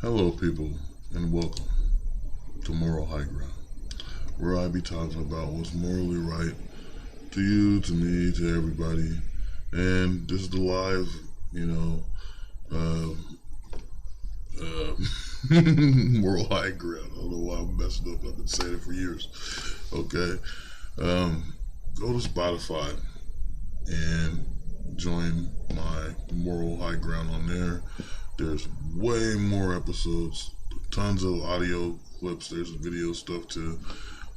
Hello, people, and welcome to Moral High Ground, where I be talking about what's morally right to you, to me, to everybody. And this is the live, you know, uh, uh, Moral High Ground. I don't know why I'm messing up. I've been saying it for years. Okay. Go to Spotify and join my Moral High Ground on there. There's way more episodes, tons of audio clips. There's video stuff too.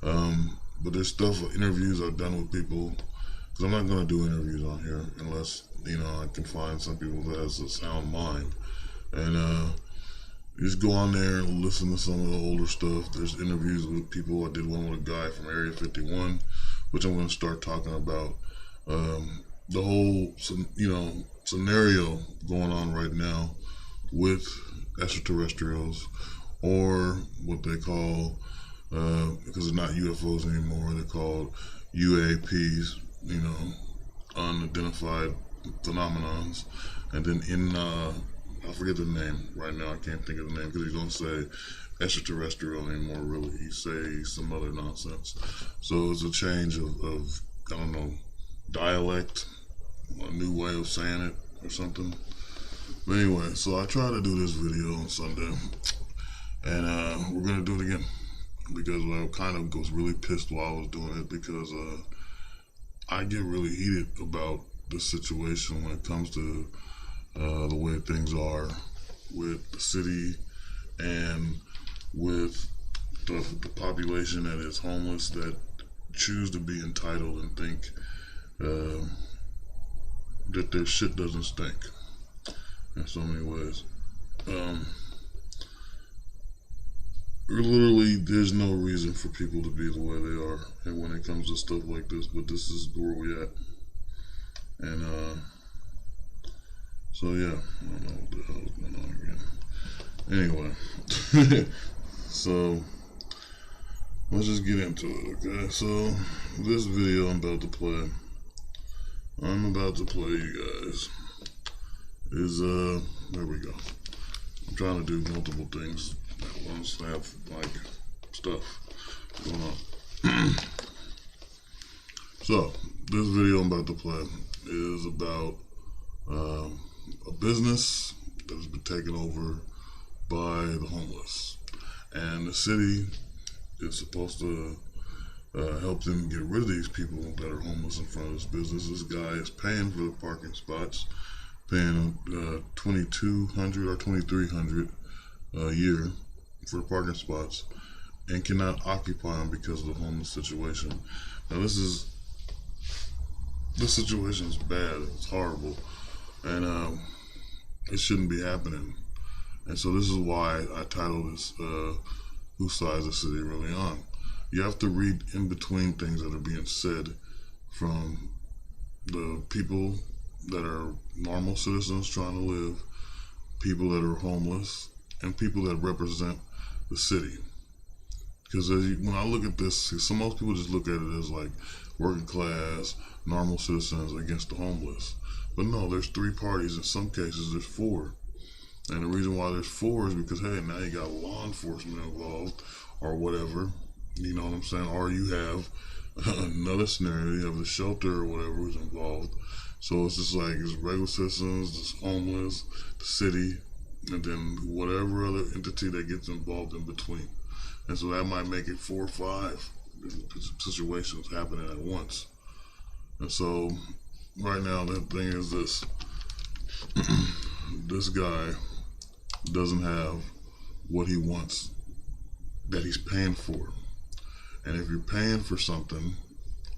But there's stuff, interviews I've done with people. Because I'm not going to do interviews on here unless, I can find some people that has a sound mind. And you just go on there and listen to some of the older stuff. There's interviews with people. I did one with a guy from Area 51, which I'm going to start talking about. The whole, scenario going on right now with extraterrestrials, or what they call, because they're not UFOs anymore, they're called UAPs, unidentified phenomenons. And then I forget the name right now, I can't think of the name because you don't say extraterrestrial anymore, really. You say some other nonsense. So it's a change of I don't know, dialect, a new way of saying it or something. But anyway, so I tried to do this video on Sunday, and we're gonna do it again because I kind of was really pissed while I was doing it because I get really heated about this situation when it comes to the way things are with the city and with the population that is homeless, that choose to be entitled and think that their shit doesn't stink in so many ways. Literally, there's no reason for people to be the way they are, and when it comes to stuff like this, but this is where we at. And so yeah, I don't know what the hell is going on again. Anyway, so let's just get into it, okay? So this video I'm about to play, you guys, is there we go. I'm trying to do multiple things at once. I have like stuff going on. So this video I'm about to play is about a business that has been taken over by the homeless, and the city is supposed to help them get rid of these people that are homeless in front of this business. This guy is paying for the parking spots, paying $2,200 or $2,300 a year for the parking spots, and cannot occupy them because of the homeless situation. Now this situation is bad. It's horrible, and it shouldn't be happening. And so this is why I titled this "Whose Side is the City Really On?" You have to read in between things that are being said from the people that are normal citizens trying to live, people that are homeless, and people that represent the city. Because when I look at this, most people just look at it as like working class, normal citizens against the homeless. But no, there's three parties. In some cases, there's four. And the reason why there's four is because, hey, now you got law enforcement involved or whatever. You know what I'm saying? Or you have another scenario, you have the shelter or whatever who's involved. So it's just like it's regular citizens, it's homeless, the city, and then whatever other entity that gets involved in between. And so that might make it 4 or 5 situations happening at once. And so right now the thing is this. This guy doesn't have what he wants that he's paying for. And if you're paying for something,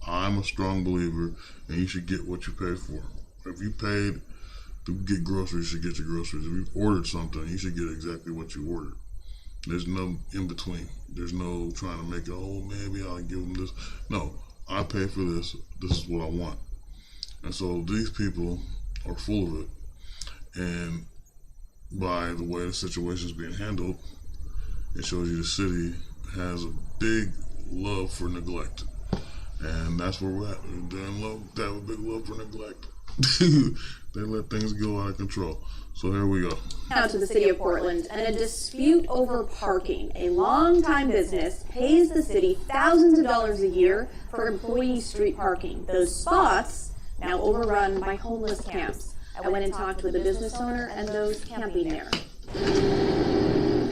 I'm a strong believer and you should get what you pay for. If you paid to get groceries, you should get your groceries. If you ordered something, you should get exactly what you ordered. There's no in between. There's no trying to make it, oh, maybe I'll give them this. No, I pay for this. This is what I want. And so these people are full of it. And by the way the situation is being handled, it shows you the city has a big love for neglect. And that's where we're at. They have a big love for neglect. They let things go out of control. So here we go. Now to the city of Portland, and a dispute over parking. A longtime business pays the city thousands of dollars a year for employee street parking. Those spots now overrun by homeless camps. I went and talked with the business owner and those camping there.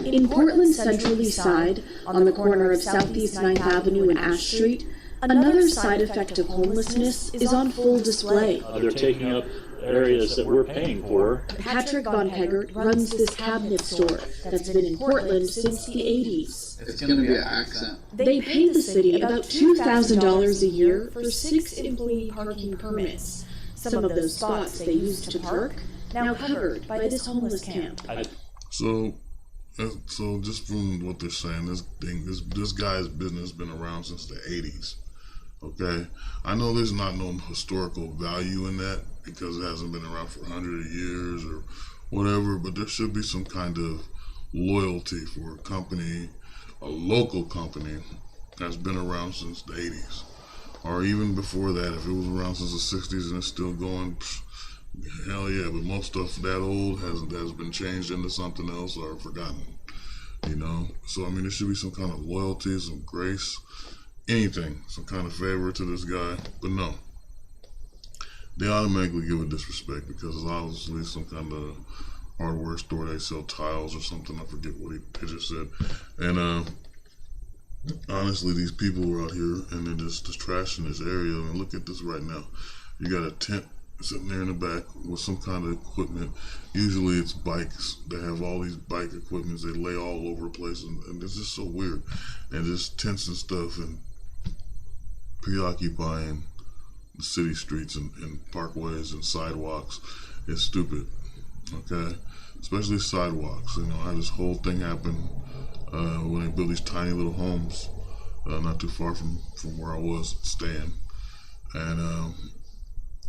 In Portland's Central East Side, on the corner of Southeast 9th Avenue and Ash Street, another side effect of homelessness is on full display. They're taking up areas that we're paying for. Patrick Von Peggert runs this cabinet store that's been in Portland since the 80s. It's going to be an accent. They pay the city about $2,000 a year for 6 employee parking permits. Some of those spots they used to park, now covered by this homeless camp. So just from what they're saying, this guy's business has been around since the 80s. Okay, I know there's not no historical value in that because it hasn't been around for 100 years or whatever, but there should be some kind of loyalty for a company, a local company that's been around since the 80s, or even before that. If it was around since the 60s and it's still going, hell yeah. But most stuff that old has been changed into something else or forgotten, you know. So I mean, there should be some kind of loyalty, some grace, anything, some kind of favor to this guy. But no, they automatically give it disrespect because it's obviously some kind of hardware store. They sell tiles or something. I forget what he just said. And honestly, these people were out here and they're just trashing this area. And look at this right now. You got a tent sitting there in the back with some kind of equipment. Usually it's bikes. They have all these bike equipments. They lay all over the place, and it's just so weird. And just tents and stuff and preoccupying the city streets and parkways and sidewalks is stupid. Okay, especially sidewalks. You know, I had this whole thing happen when they built these tiny little homes not too far from where I was staying, and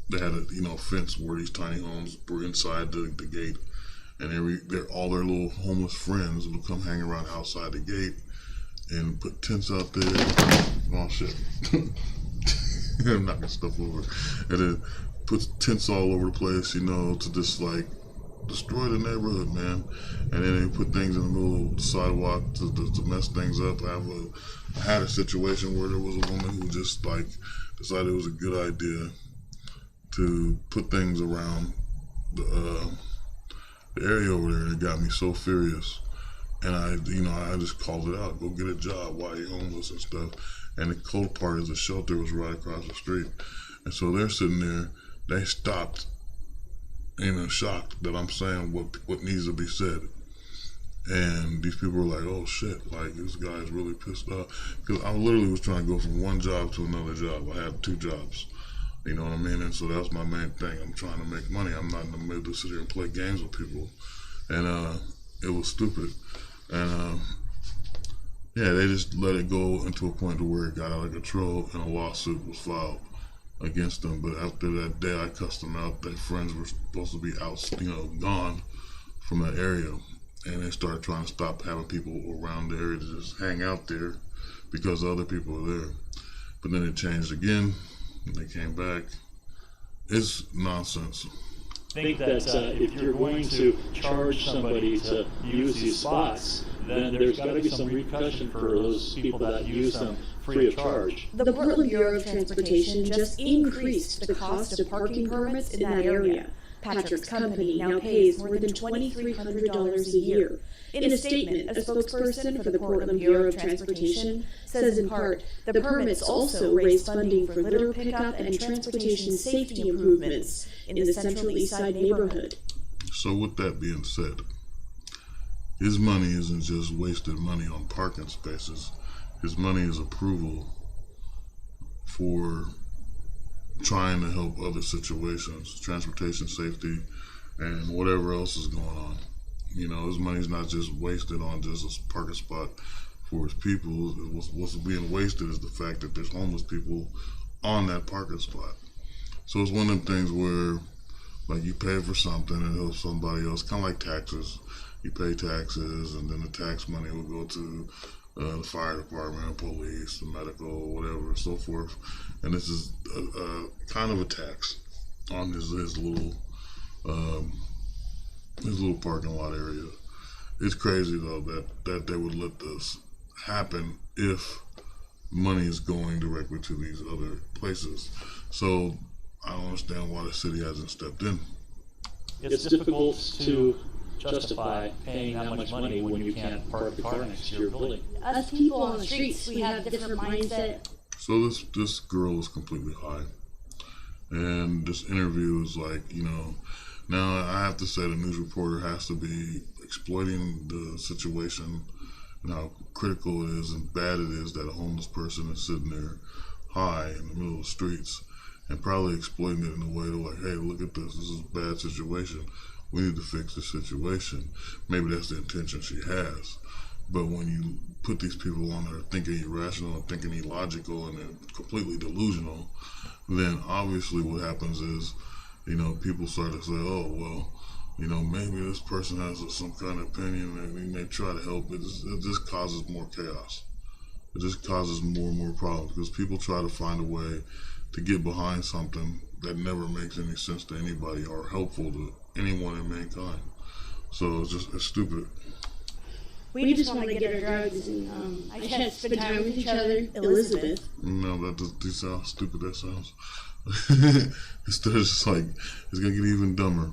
they had a fence where these tiny homes were inside the gate, and all their little homeless friends would come hang around outside the gate and put tents out there. Oh shit. I'm knocking stuff over. And then put tents all over the place, you know, to just like destroy the neighborhood, man. And then they put things in the middle of the sidewalk to mess things up. I had a situation where there was a woman who just like decided it was a good idea to put things around the area over there, and it got me so furious. And I just called it out. Go get a job while you're homeless and stuff. And the cold part is the shelter was right across the street. And so they're sitting there. They stopped, shocked that I'm saying what needs to be said. And these people were like, "Oh shit! Like this guy's really pissed off." Because I literally was trying to go from one job to another job. I had 2 jobs. You know what I mean? And so that's my main thing. I'm trying to make money. I'm not in the middle to sit here and play games with people. And it was stupid. And yeah, they just let it go into a point to where it got out of control and a lawsuit was filed against them. But after that day, I cussed them out. Their friends were supposed to be out, gone from that area. And they started trying to stop having people around the area to just hang out there because other people were there. But then it changed again. They came back. It's nonsense. I think that if you're going to charge somebody to use these spots, then there's got to be some repercussion for those people that use them free of charge. The Portland Bureau of Transportation just increased the cost of parking permits in that area. Patrick's company now pays more than $2,300 a year. In a statement, a spokesperson for the Portland Bureau of Transportation says in part, the permits also raise funding for litter pickup and transportation safety improvements in the Central East Side neighborhood. So with that being said, his money isn't just wasted money on parking spaces. His money is approval for trying to help other situations, transportation safety, and whatever else is going on. You know, his money's not just wasted on just a parking spot for his people. What's being wasted is the fact that there's homeless people on that parking spot. So it's one of them things where, like, you pay for something and it helps somebody else, kind of like taxes. You pay taxes, and then the tax money will go to the fire department, police, the medical, whatever, so forth. And this is kind of a tax on his little This little parking lot area. It's crazy though that they would let this happen if money is going directly to these other places. So I don't understand why the city hasn't stepped in. It's difficult to justify paying that much money when you can't park the car next to your building. Us people on the streets, we have a different mindset. So this girl is completely high, and this interview is like, now I have to say the news reporter has to be exploiting the situation and how critical it is and bad it is that a homeless person is sitting there high in the middle of the streets, and probably exploiting it in a way to like, hey, look at this is a bad situation. We need to fix the situation. Maybe that's the intention she has. But when you put these people on there thinking irrational and thinking illogical and they're completely delusional, then obviously what happens is, people start to say, oh, well, maybe this person has some kind of opinion and we may try to help. It just causes more chaos. It just causes more and more problems because people try to find a way to get behind something that never makes any sense to anybody or helpful to anyone in mankind. So it's stupid. We just want to get our drugs and I can't spend time with each other. Elizabeth. No, that does see how stupid that sounds. Instead, it's just like, it's going to get even dumber.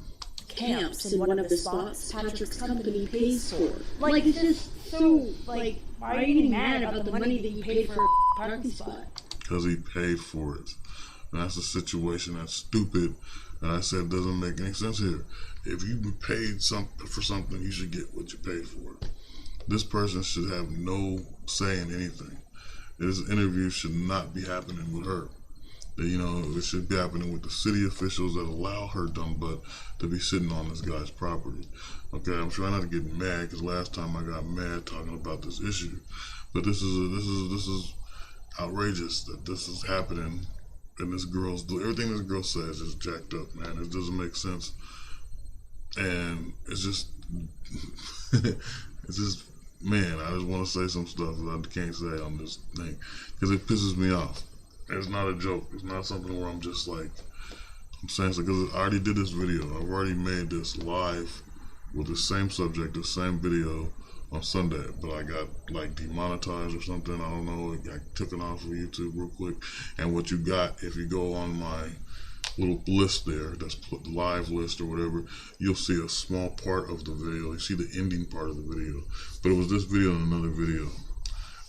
Camps in one of the spots Patrick's company pays for. Like, it's just so, like, why are you getting mad about the money that you paid for a parking spot? Because he paid for it. And that's a situation that's stupid. And I said it doesn't make any sense here. If you paid for something, you should get what you paid for. This person should have no say in anything. This interview should not be happening with her. It should be happening with the city officials that allow her dumb butt to be sitting on this guy's property. Okay, I'm trying not to get mad because last time I got mad talking about this issue, but this is outrageous that this is happening. And everything this girl says is jacked up, man. It doesn't make sense, and it's just man, I just want to say some stuff that I can't say on this thing because it pisses me off. It's not a joke. It's not something where I'm just like, I'm saying so because I already did this video. I've already made this live with the same subject, the same video on Sunday, but I got like demonetized or something. I don't know. It got taken off of YouTube real quick. And what you got, if you go on my little list there, that's put live list or whatever, you'll see a small part of the video. You see the ending part of the video. But it was this video and another video.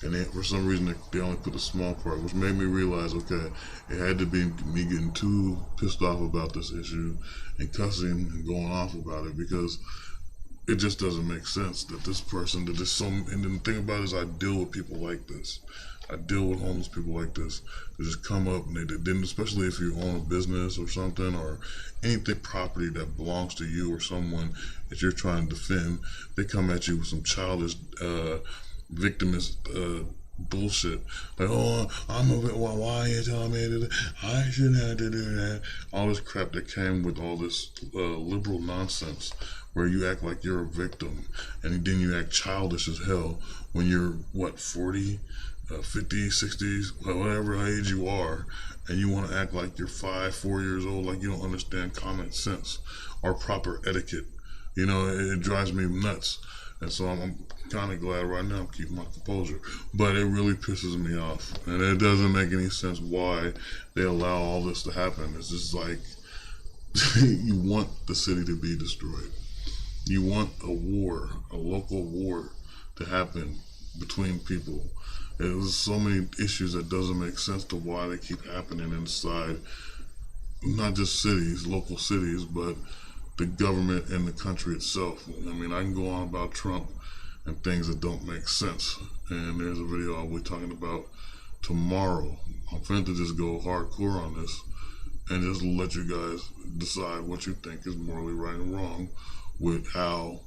And for some reason, they only put the small part, which made me realize, okay, it had to be me getting too pissed off about this issue and cussing and going off about it because it just doesn't make sense that this person, and the thing about it is I deal with people like this. I deal with homeless people like this. They just come up and they didn't, especially if you own a business or something or anything property that belongs to you or someone that you're trying to defend, they come at you with some childish, victimist bullshit. Like, oh, why are you telling me that I shouldn't have to do that? All this crap that came with all this liberal nonsense where you act like you're a victim and then you act childish as hell when you're, 40, 50, 60s, whatever age you are, and you want to act like you're 4 years old, like you don't understand common sense or proper etiquette. It drives me nuts. And so I'm kind of glad right now I'm keeping my composure. But it really pisses me off. And it doesn't make any sense why they allow all this to happen. It's just like, you want the city to be destroyed. You want a war, a local war to happen between people. There's so many issues that doesn't make sense to why they keep happening inside, not just cities, local cities, but the government and the country itself. I mean, I can go on about Trump and things that don't make sense. And there's a video I'll be talking about tomorrow. I'm finna to just go hardcore on this and just let you guys decide what you think is morally right and wrong with how,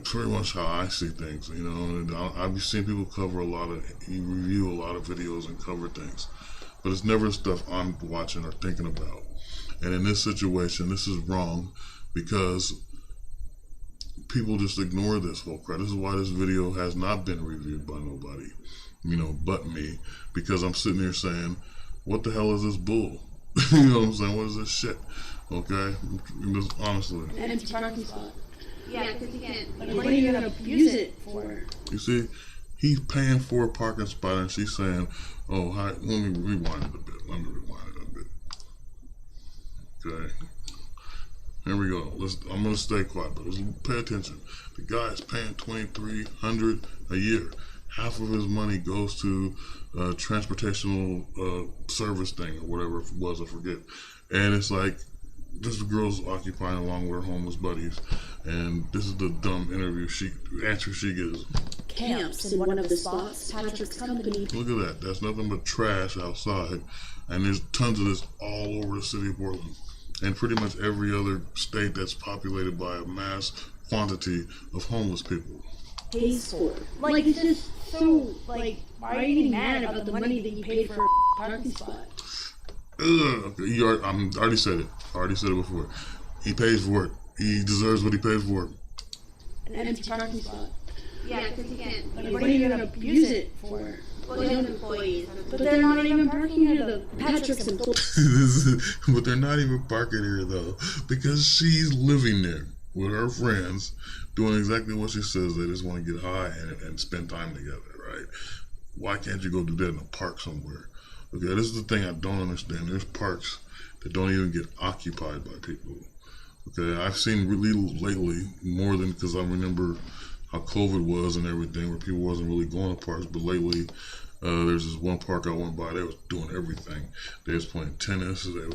pretty much how I see things, and I've seen people review a lot of videos and cover things, but it's never stuff I'm watching or thinking about. And in this situation, this is wrong because people just ignore this whole crap. This is why this video has not been reviewed by nobody, but me, because I'm sitting here saying, what the hell is this bull? You know what I'm saying? What is this shit? Okay, just honestly. An empty parking spot. Yeah, because you can't. Like, what are you gonna use it for? You see, he's paying for a parking spot, and she's saying, "Oh, hi, let me rewind it a bit. Let me rewind it a bit." Okay. Here we go. I'm gonna stay quiet, but let's pay attention. The guy is paying $2,300 a year. Half of his money goes to transportational service thing or whatever it was, I forget. And it's like this girl's occupying along with her homeless buddies, and this is the dumb answer she gives. Camps in one of the spots Patrick's company. Look at that. That's nothing but trash outside, and there's tons of this all over the city of Portland. And pretty much every other state that's populated by a mass quantity of homeless people. Pays for. Like, it's just so, like, why are you getting mad about the money that you paid for a parking spot? Okay, I already said it. I already said it before. He pays for it. He deserves what he pays for. An empty parking spot. Yeah, because you can't. Like, what are you gonna use it for? Well, you have employees. But they're not even parking here, though. Patrick's employees. But they're not even parking here though, because she's living there with her friends, doing exactly what she says. They just want to get high and spend time together, right? Why can't you go do that in a park somewhere? Okay, this is the thing I don't understand. There's parks that don't even get occupied by people. Okay, I've seen really lately more than because I remember how COVID was and everything, where people wasn't really going to parks. But lately, there's this one park I went by. They was doing everything. They was playing tennis. They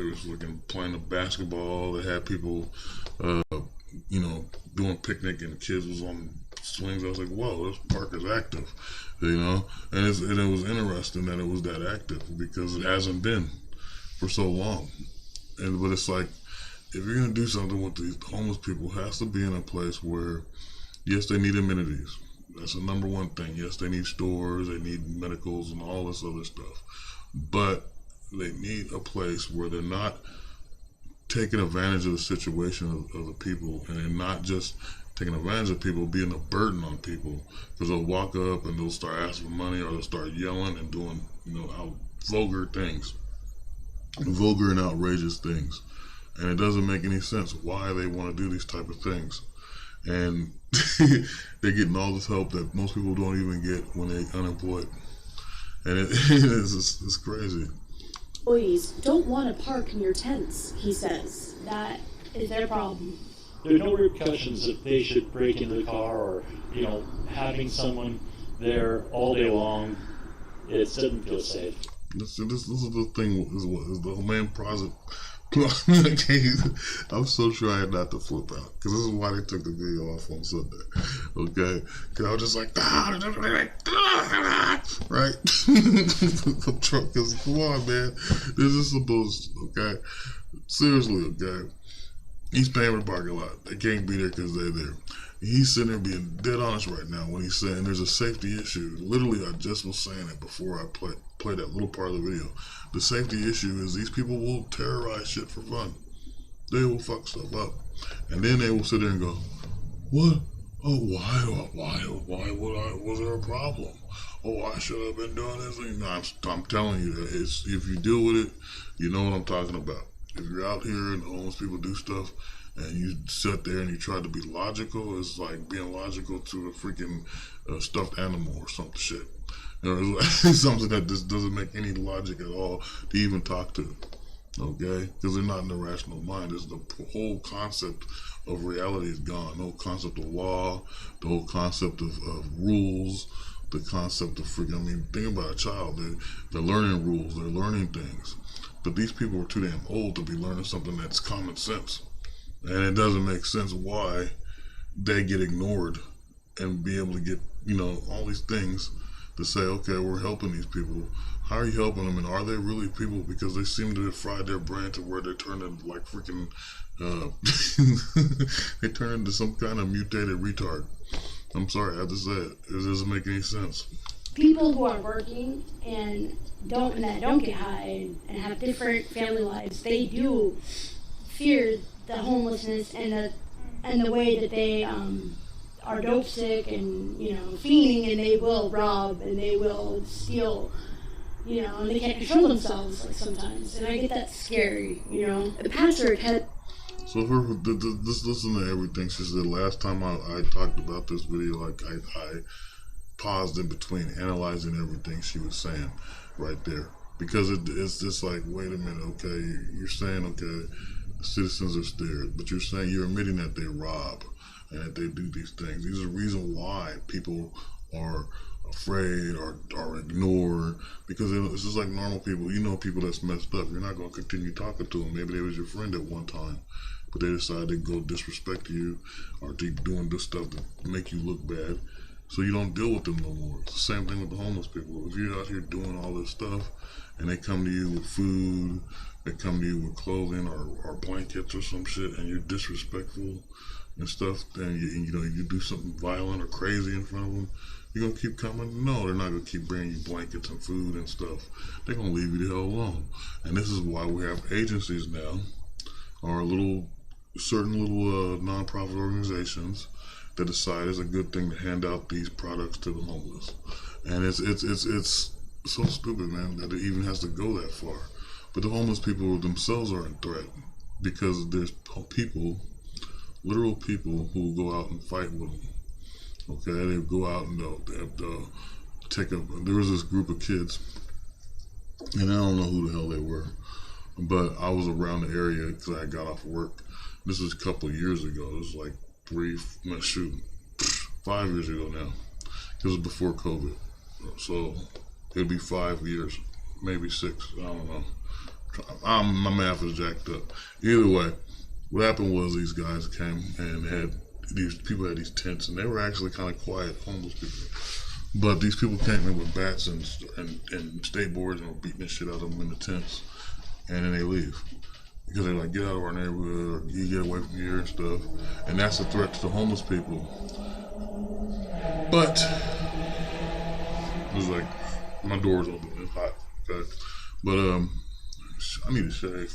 was looking playing the basketball. They had people, doing picnic, and the kids was on swings. I was like, whoa, this park is active, and it was interesting that it was that active because it hasn't been for so long. But it's like, if you're gonna do something with these homeless people, it has to be in a place where, yes, they need amenities. That's the number one thing. Yes, they need stores, they need medicals and all this other stuff. But they need a place where they're not taking advantage of the situation of the people, and they're not just taking advantage of people, being a burden on people, because they'll walk up and they'll start asking for money, or they'll start yelling and doing, vulgar things, vulgar and outrageous things. And it doesn't make any sense why they want to do these type of things. And they're getting all this help that most people don't even get when they're unemployed. And it's crazy. Employees don't want to park near tents, he says. That is their problem. There are no repercussions if they should break into the car or, having someone there all day long. It doesn't feel safe. This is the thing, is the man okay, I'm so trying not to flip out, because this is why they took the video off on Sunday. Okay, because I was just like, right? Because come on, man, this is supposed. Okay, seriously, okay. He's paying for the parking lot. They can't be there because they're there. He's sitting there being dead honest right now when he's saying there's a safety issue. Literally, I just was saying it before I played that little part of the video. The safety issue is these people will terrorize shit for fun. They will fuck stuff up. And then they will sit there and go, what? Oh, why was there a problem? Oh, I should have been doing this. I'm telling you that if you deal with it, you know what I'm talking about. If you're out here and homeless people do stuff, and you sit there and you try to be logical, it's like being logical to a freaking stuffed animal or some shit. It's something that just doesn't make any logic at all to even talk to. Okay? Because they're not in the rational mind. It's the whole concept of reality is gone. The whole concept of law, the whole concept of rules, the concept of think about a child. They're learning rules, they're learning things. But these people are too damn old to be learning something that's common sense. And it doesn't make sense why they get ignored and be able to get, all these things to say, okay, we're helping these people. How are you helping them? And are they really people? Because they seem to have fried their brain to where they're turning like freaking, they turn into some kind of mutated retard. I'm sorry, I have to say it. It doesn't make any sense. People who are working and don't get high and have different family lives, they do fear the homelessness and the way that they are dope sick and fiending, and they will rob and they will steal you know, and they can't control themselves like sometimes, and I get that scary, you know. Patrick had So just listen to everything she said. Last time I talked about this video, like I paused in between analyzing everything she was saying right there. Because it's just like, wait a minute, okay, you're saying, okay, citizens are scared, but you're admitting that they rob and that they do these things. These are the reason why people are afraid or ignored, because it's just like normal people. You know, people that's messed up, you're not going to continue talking to them. Maybe they was your friend at one time, but they decided to go disrespect you or keep doing this stuff to make you look bad, so you don't deal with them no more. It's the same thing with the homeless people. If you're out here doing all this stuff and they come to you with food, they come to you with clothing or blankets or some shit, and you're disrespectful and stuff, then you do something violent or crazy in front of them, you're gonna keep coming? No, they're not gonna keep bringing you blankets and food and stuff. They're gonna leave you the hell alone. And this is why we have agencies now, or certain little non-profit organizations that decide it's a good thing to hand out these products to the homeless. And it's so stupid, man, that it even has to go that far. But the homeless people themselves are in threat, because there's people, literal people, who go out and fight with them. Okay, they go out and they'll take up. There was this group of kids, and I don't know who the hell they were, but I was around the area because I got off work. This was a couple of years ago. This was like 5 years ago now. It was before COVID, so it'd be 5 years, maybe 6. I don't know. My math is jacked up. Either way, what happened was these guys came and these people had these tents, and they were actually kind of quiet homeless people. But these people came in with bats and skateboards and were beating the shit out of them in the tents, and then they leave. Because they're like, get out of our neighborhood, or you get away from here and stuff. And that's a threat to the homeless people. But it was like, my door's open, it's hot, okay? But I need a shave.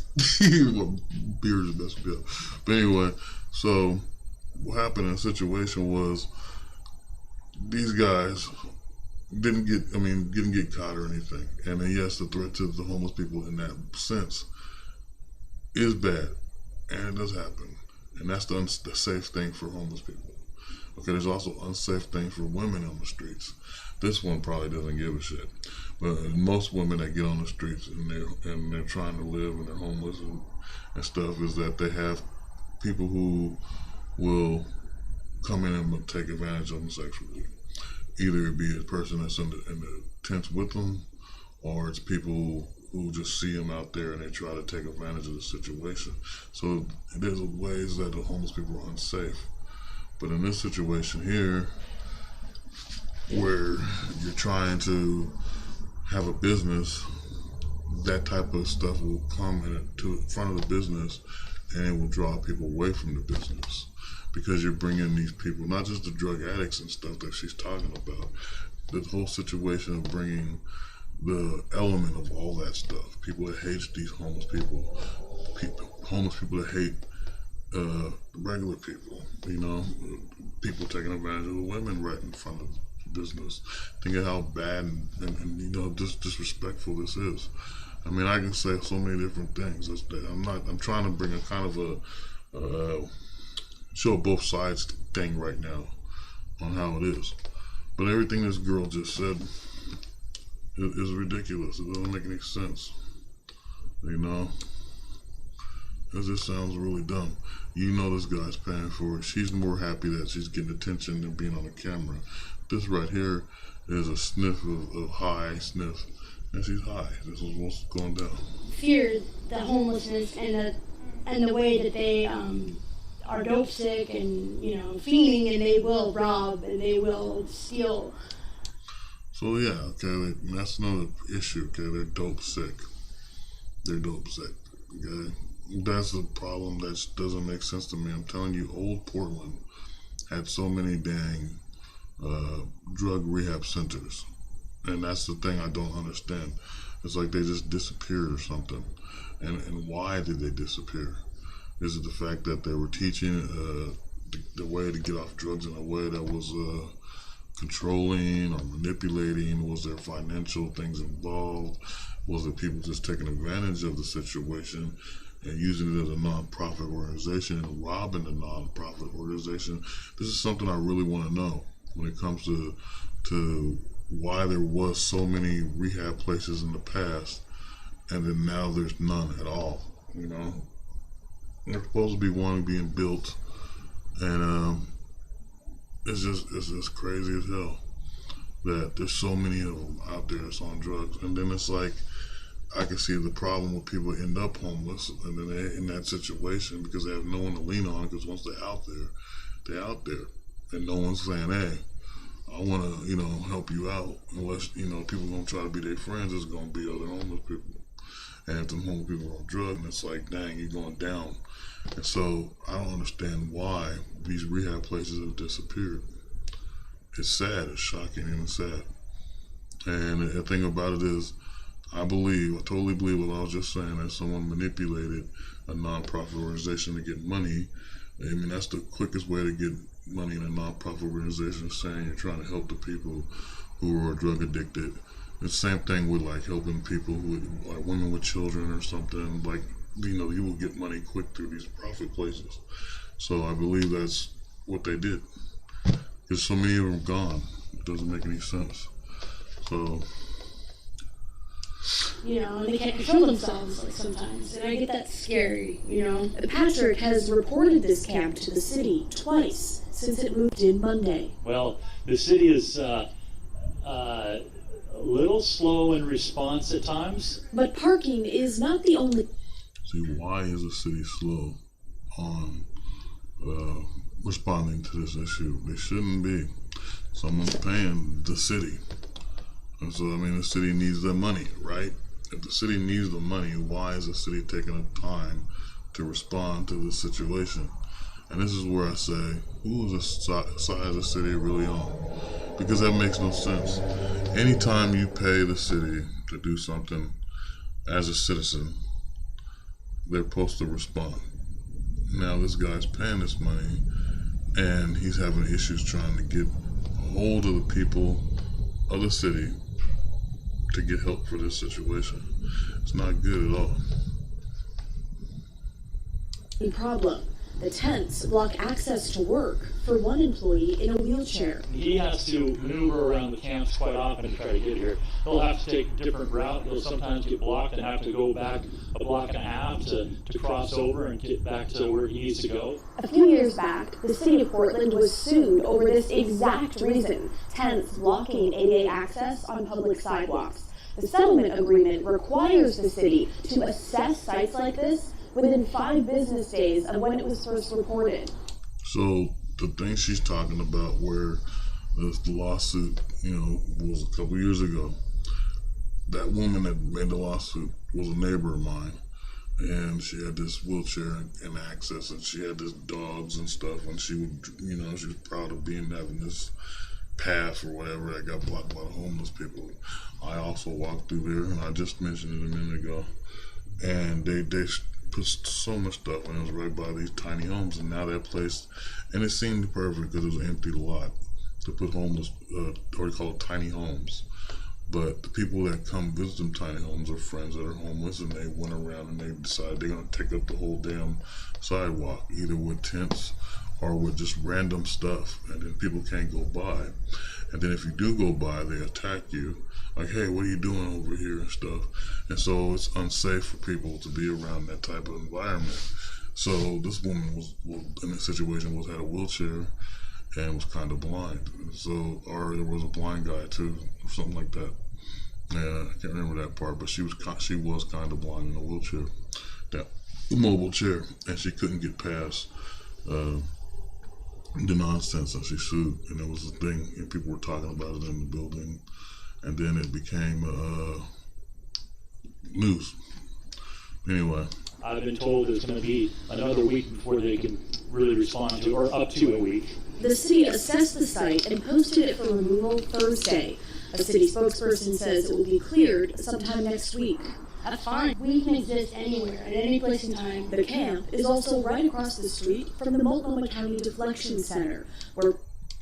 My beard is messed up. But anyway, so what happened in the situation was these guys didn't get caught or anything. And then yes, the threat to the homeless people in that sense is bad, and it does happen. And that's the safe thing for homeless people. Okay, there's also unsafe things for women on the streets. This one probably doesn't give a shit. But most women that get on the streets and they're trying to live and they're homeless and stuff, is that they have people who will come in and take advantage of them sexually. Either it be a person that's in the tents with them, or it's people who just see them out there and they try to take advantage of the situation. So there's ways that the homeless people are unsafe. But in this situation here, where you're trying to have a business, that type of stuff will come to the front of the business, and it will draw people away from the business, because you're bringing these people, not just the drug addicts and stuff that she's talking about, the whole situation of bringing the element of all that stuff. People that hate these homeless people homeless people that hate regular people, people taking advantage of the women right in front of the business. Think of how bad and disrespectful this is. I mean, I can say so many different things. I'm trying to bring a kind of a show both sides thing right now on how it is. But everything this girl just said is ridiculous. It doesn't make any sense. It just sounds really dumb. This guy's paying for it. She's more happy that she's getting attention than being on the camera. This right here is a sniff of high sniff. And she's high. This is what's going down. Fear the homelessness and the way that they are dope sick and fiending, and they will rob and they will steal. So yeah, okay, that's another issue. Okay, they're dope sick. Okay, that's a problem that doesn't make sense to me. I'm telling you, old Portland had so many dang drug rehab centers. And that's the thing I don't understand. It's like they just disappeared or something. And why did they disappear? Is it the fact that they were teaching the way to get off drugs in a way that was controlling or manipulating? Was there financial things involved? Was it people just taking advantage of the situation and using it as a non-profit organization and robbing the non-profit organization? This is something I really want to know when it comes to why there was so many rehab places in the past and then now there's none at all. You know, there's supposed to be one being built, and it's just crazy as hell that there's so many of them out there that's on drugs. And then it's like, I can see the problem with people end up homeless and then they're in that situation because they have no one to lean on, because once they're out there and no one's saying, hey, I want to, help you out, unless, people gonna try to be their friends. It's gonna be other homeless people. And if the homeless people are on drugs, and it's like, dang, you're going down. And so I don't understand why these rehab places have disappeared. It's sad, it's shocking, and it's sad. And the thing about it is, I totally believe what I was just saying, that someone manipulated a nonprofit organization to get money. I mean, that's the quickest way to get money in a nonprofit organization, saying you're trying to help the people who are drug addicted. The same thing with like helping people like women with children or something. Like, you will get money quick through these profit places. So I believe that's what they did. There's so many of them gone. It doesn't make any sense. So, they can't control themselves like sometimes, and I get that scary, Patrick has reported this camp to the city twice since it moved in Monday. Well, the city is a little slow in response at times. But parking is not the only... See, why is the city slow on responding to this issue? They shouldn't be. Someone's paying the city. And so, the city needs the money, right? If the city needs the money, why is the city taking the time to respond to the situation? And this is where I say, who is the side of the city really on? Because that makes no sense. Anytime you pay the city to do something as a citizen, they're supposed to respond. Now this guy's paying this money and he's having issues trying to get a hold of the people of the city to get help for this situation. It's not good at all. Problem. The tents block access to work for one employee in a wheelchair. He has to maneuver around the camps quite often to try to get here. He'll have to take a different route. He'll sometimes get blocked and have to go back a block and a half to cross over and get back to where he needs to go. A few years back, the city of Portland was sued over this exact reason: tents blocking ADA access on public sidewalks. The settlement agreement requires the city to assess sites like this within 5 business days of when it was first reported. So the thing she's talking about, where the lawsuit, was a couple years ago, that woman that made the lawsuit was a neighbor of mine, and she had this wheelchair and access, and she had this dogs and stuff, and she would, she was proud of having this path or whatever that got blocked by the homeless people. I also walked through there, and I just mentioned it a minute ago, and they put so much stuff, and it was right by these tiny homes, and now they're placed, and it seemed perfect because it was an empty lot to put homeless, or they call it tiny homes. But the people that come visit them tiny homes are friends that are homeless, and they went around and they decided they're going to take up the whole damn sidewalk, either with tents or with just random stuff, and then people can't go by. And then if you do go by, they attack you, like, hey, what are you doing over here and stuff. And so it's unsafe for people to be around that type of environment. So this woman was in a situation, had a wheelchair and was kind of blind. So, or there was a blind guy too, or something like that. Yeah, I can't remember that part, but she was kind of blind in a wheelchair, that mobile chair, and she couldn't get past the nonsense, and she sued, and it was a thing, and people were talking about it in the building, and then it became news. Anyway, I've been told it's going to be another week before they can really respond to, or up to a week. The city assessed the site and posted it for removal Thursday. A city spokesperson says it will be cleared sometime next week. That's fine. We can exist anywhere, at any place in time. The camp is also right across the street from the Multnomah County Deflection Center, where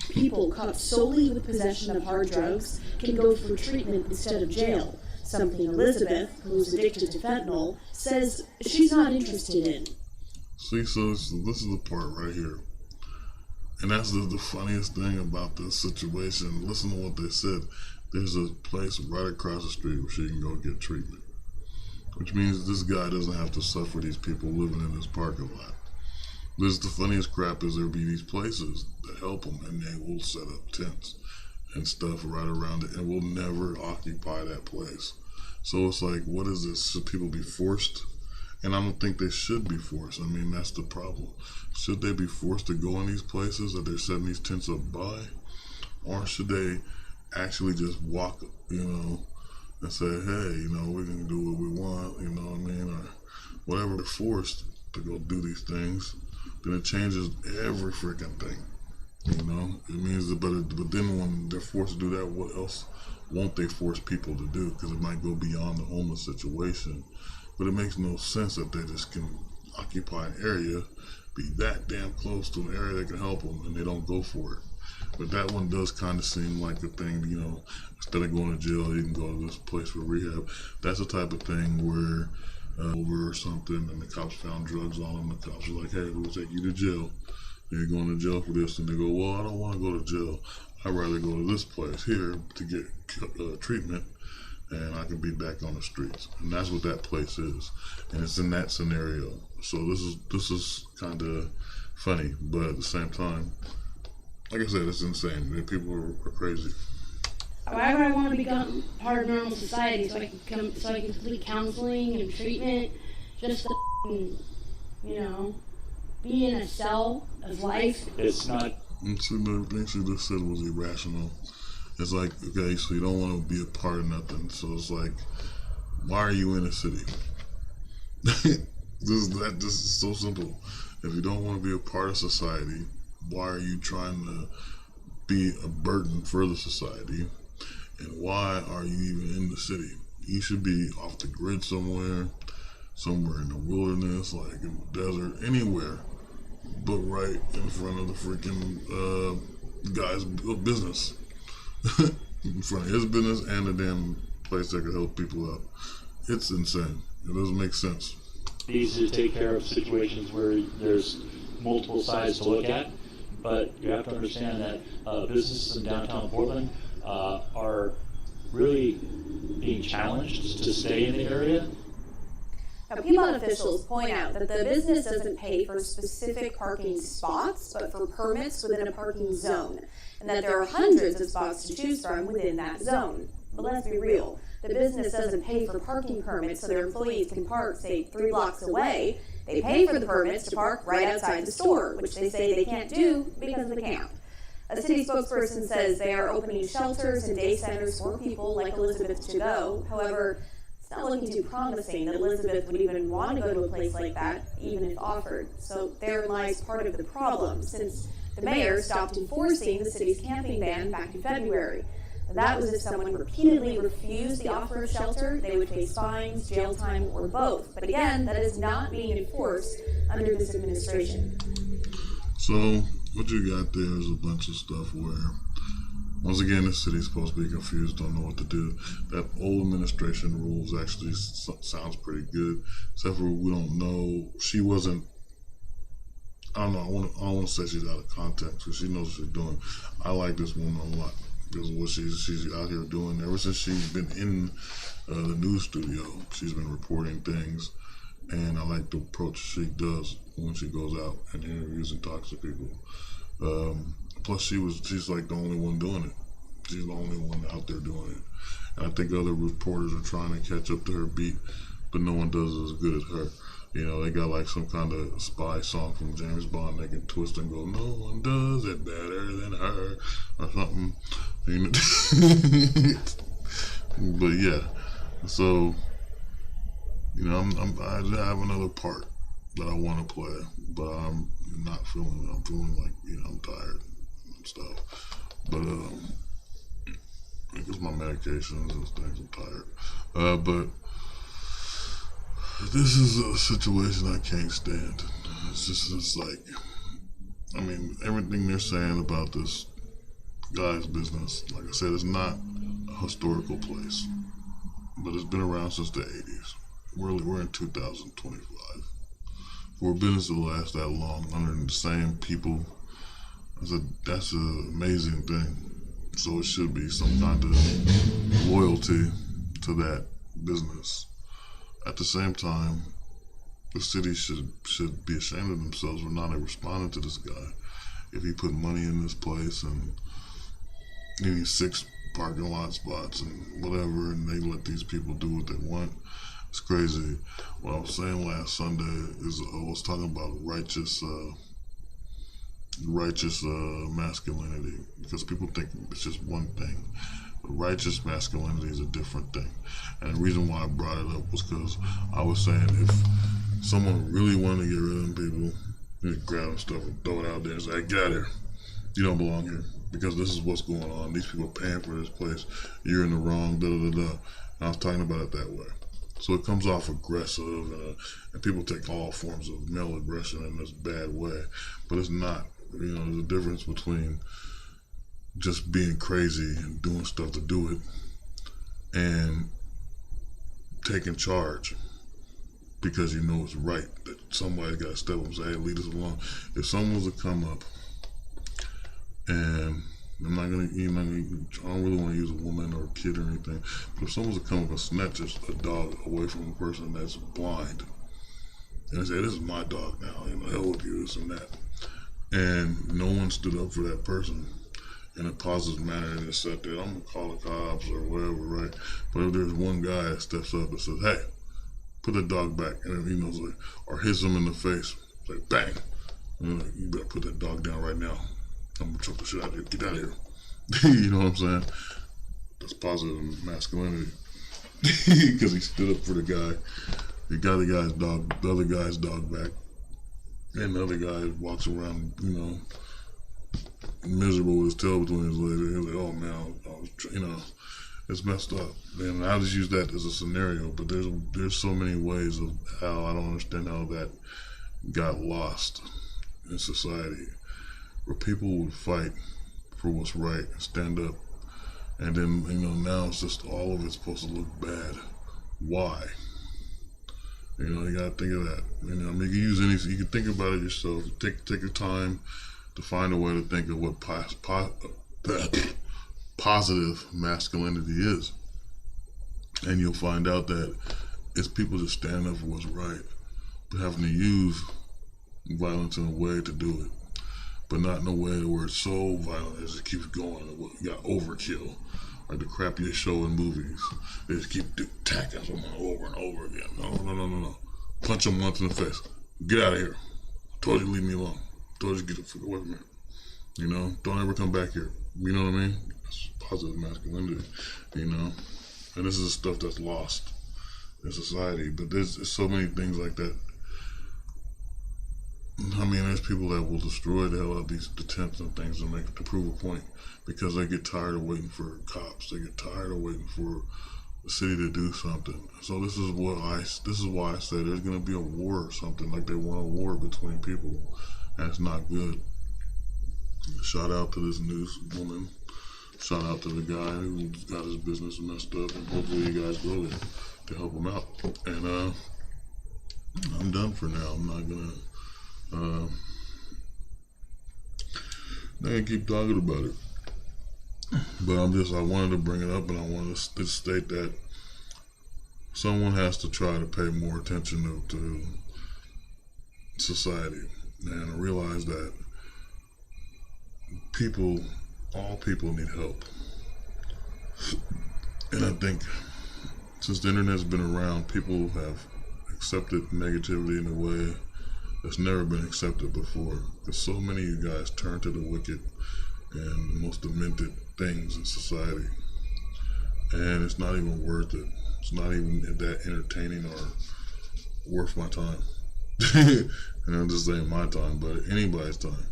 People caught solely with possession of hard drugs can go for treatment instead of jail, something Elizabeth, who's addicted to fentanyl, says she's not interested in. See, so this is the part right here. And that's the funniest thing about this situation. Listen to what they said. There's a place right across the street where she can go get treatment. Which means this guy doesn't have to suffer these people living in this parking lot. This the funniest crap is there'll be these places that help them, and they will set up tents and stuff right around it, and will never occupy that place. So it's like, what is this? Should people be forced? And I don't think they should be forced. I mean, that's the problem. Should they be forced to go in these places that they're setting these tents up by? Or should they actually just walk, and say, hey, we can do what we want, you know what I mean? Or whatever. They're forced to go do these things, then it changes every freaking thing. It means that, but then when they're forced to do that, what else won't they force people to do? Because it might go beyond the homeless situation. But it makes no sense that they just can occupy an area, be that damn close to an area that can help them, and they don't go for it. But that one does kind of seem like a thing, instead of going to jail, you can go to this place for rehab. That's the type of thing where over or something, and the cops found drugs on them. The cops are like, hey, we'll take you to jail. You're going to jail for this. And they go, well, I don't want to go to jail. I'd rather go to this place here to get treatment, and I can be back on the streets. And that's what that place is. And it's in that scenario. So this is kind of funny, but at the same time, like I said, it's insane. People are crazy. Why would I want to become part of normal society so I can complete counseling and treatment just to, be in a cell of life? It's not. And see, the thing she just said was irrational. It's like, okay, so you don't want to be a part of nothing. So it's like, why are you in a city? This is so simple. If you don't want to be a part of society, why are you trying to be a burden for the society? And why are you even in the city? You should be off the grid somewhere in the wilderness, like in the desert, anywhere, but right in front of the freaking guy's business. In front of his business and the damn place that could help people out. It's insane. It doesn't make sense. Easy to take care of situations where there's multiple sides to look at, but you have to understand that businesses in downtown Portland are really being challenged to stay in the area. Now, Piedmont officials point out that the business doesn't pay for specific parking spots, but for permits within a parking zone, and that there are hundreds of spots to choose from within that zone. But let's be real, the business doesn't pay for parking permits so their employees can park, say, 3 blocks away. They pay for the permits to park right outside the store, which they say they can't do because they can't. A city spokesperson says they are opening shelters and day centers for people like Elizabeth to go. However, it's not looking too promising that Elizabeth would even want to go to a place like that, even if offered. So there lies part of the problem, since the mayor stopped enforcing the city's camping ban back in February. That was if someone repeatedly refused the offer of shelter, they would face fines, jail time, or both. But again, that is not being enforced under this administration. So what you got there is a bunch of stuff where, once again, the city's supposed to be confused, don't know what to do. That old administration rules actually sounds pretty good, except for we don't know. She wasn't, I don't know, I don't want to say she's out of context, because she knows what she's doing. I like this woman a lot because of what she's out here doing. Ever since she's been in the news studio, she's been reporting things, and I like the approach she does when she goes out and interviews and talks to people. Plus, she's like the only one doing it. She's the only one out there doing it. And I think other reporters are trying to catch up to her beat, but no one does it as good as her. They got like some kind of spy song from James Bond. They can twist and go, no one does it better than her, or something. But yeah, so, I have another part that I want to play, but I'm not feeling it. I'm feeling like, I'm tired and stuff. But, because my medications and things, I'm tired. But this is a situation I can't stand. It's like, everything they're saying about this guy's business, like I said, it's not a historical place, but it's been around since the 80s. We're in 2025. For a business to last that long under the same people, that's an amazing thing. So it should be some kind of loyalty to that business. At the same time, the city should be ashamed of themselves for not responding to this guy. If he put money in this place and he needs 6 parking lot spots and whatever, and they let these people do what they want, it's crazy. What I was saying last Sunday is I was talking about righteous masculinity, because people think it's just one thing. But righteous masculinity is a different thing. And the reason why I brought it up was because I was saying if someone really wanted to get rid of them people, they'd grab them stuff and throw it out there and say, get out of here. You don't belong here, because this is what's going on. These people are paying for this place. You're in the wrong, da-da-da-da. I was talking about it that way. So it comes off aggressive, and people take all forms of male aggression in this bad way. But it's not. There's a difference between just being crazy and doing stuff to do it and taking charge because you know it's right, that somebody's got to step up and say, hey, leave us alone. If someone was to come up, and I don't really want to use a woman or a kid or anything, but if someone was to come up and snatch a dog away from a person that's blind, and they say, this is my dog now, hell with you, this and that, and no one stood up for that person in a positive manner and just sat there, I'm going to call the cops or whatever, right? But if there's one guy that steps up and says, hey, put that dog back, and or hits him in the face, like bang, you better put that dog down right now. I'm going to choke the shit out of you. Get out of here. You know what I'm saying? That's positive masculinity. Because he stood up for the guy. He got the other guy's dog back. And the other guy walks around, miserable with his tail between his legs. He's like, oh man, it's messed up. And I just use that as a scenario, but there's so many ways of how I don't understand how that got lost in society, where people would fight for what's right and stand up. And then, now it's just all of it's supposed to look bad. Why? You gotta think of that. You can use anything. You can think about it yourself. Take your time to find a way to think of what positive masculinity is, and you'll find out that it's people just standing up for what's right, but having to use violence in a way to do it, but not in a way where it's so violent as it keeps going. You got overkill, like the crap you show in movies. They just keep attacking someone over and over again. No. Punch them once in the face. Get out of here. I told you to leave me alone. I told you to get the fuck away from me. Don't ever come back here. You know what I mean? That's positive masculinity, And this is the stuff that's lost in society. But there's so many things like that. There's people that will destroy the hell out of these attempts and things to prove a point, because they get tired of waiting for cops. They get tired of waiting for the city to do something. So this is why I say there's going to be a war or something, like they want a war between people, and it's not good. Shout out to this news woman. Shout out to the guy who got his business messed up, and hopefully you guys go there to help him out. And I'm done for now. I'm not gonna keep talking about it. But I wanted to bring it up, and I wanted to state that someone has to try to pay more attention to society and realize that all people need help. And I think since the internet's been around, people have accepted negativity in a way that's never been accepted before. Because so many of you guys turn to the wicked and the most demented things in society, and it's not even worth it. It's not even that entertaining or worth my time. And I'm just saying my time, but anybody's time.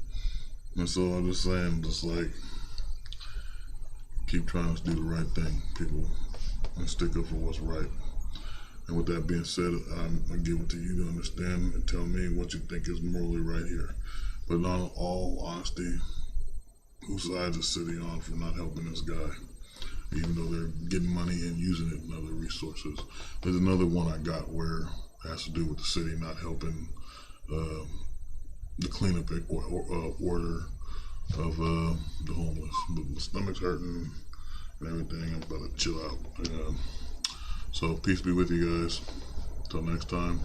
And so I'm just saying, keep trying to do the right thing, people, and stick up for what's right. And with that being said, I give it to you to understand and tell me what you think is morally right here. But in all honesty, whose side is the city on for not helping this guy, even though they're getting money and using it in other resources. There's another one I got where it has to do with the city not helping the cleanup order of the homeless. But my stomach's hurting and everything. I'm about to chill out. So peace be with you guys. Till next time.